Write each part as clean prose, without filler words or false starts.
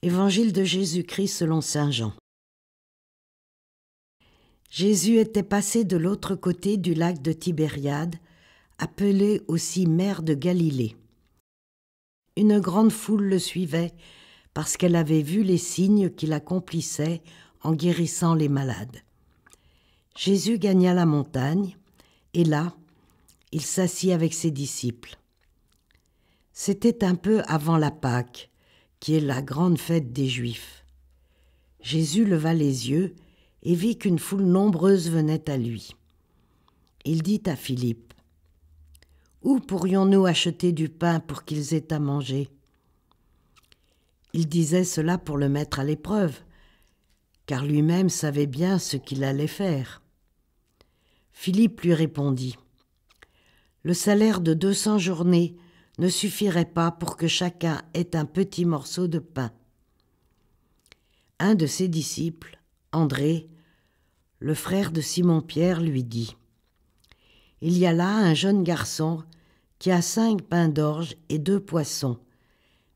Évangile de Jésus-Christ selon saint Jean. Jésus était passé de l'autre côté du lac de Tibériade, appelé aussi mer de Galilée. Une grande foule le suivait parce qu'elle avait vu les signes qu'il accomplissait en guérissant les malades. Jésus gagna la montagne et là, il s'assit avec ses disciples. C'était un peu avant la Pâque, qui est la grande fête des Juifs. Jésus leva les yeux et vit qu'une foule nombreuse venait à lui. Il dit à Philippe : « Où pourrions-nous acheter du pain pour qu'ils aient à manger ?» Il disait cela pour le mettre à l'épreuve, car lui-même savait bien ce qu'il allait faire. Philippe lui répondit : « Le salaire de 200 journées ne suffirait pas pour que chacun ait un petit morceau de pain. » Un de ses disciples, André, le frère de Simon-Pierre, lui dit : « Il y a là un jeune garçon qui a 5 pains d'orge et 2 poissons.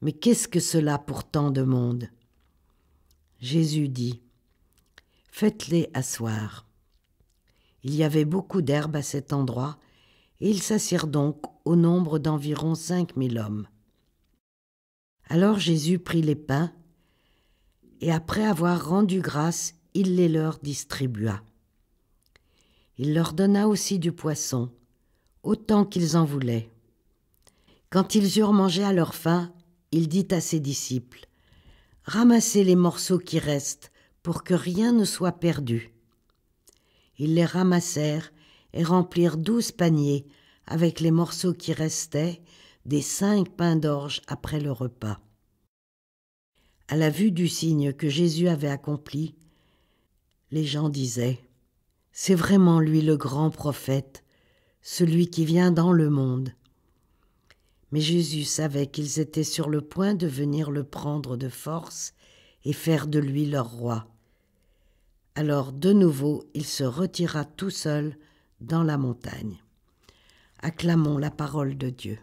Mais qu'est-ce que cela pour tant de monde ?» Jésus dit : « Faites-les asseoir. » Il y avait beaucoup d'herbe à cet endroit, et ils s'assirent donc au nombre d'environ 5000 hommes. Alors Jésus prit les pains, et après avoir rendu grâce, il les leur distribua. Il leur donna aussi du poisson, autant qu'ils en voulaient. Quand ils eurent mangé à leur faim, il dit à ses disciples : « Ramassez les morceaux qui restent, pour que rien ne soit perdu. » Ils les ramassèrent et remplirent 12 paniers avec les morceaux qui restaient des 5 pains d'orge après le repas. À la vue du signe que Jésus avait accompli, les gens disaient : « C'est vraiment lui le grand prophète, celui qui vient dans le monde. » Mais Jésus savait qu'ils étaient sur le point de venir le prendre de force et faire de lui leur roi. Alors de nouveau, il se retira tout seul dans la montagne. Acclamons la parole de Dieu.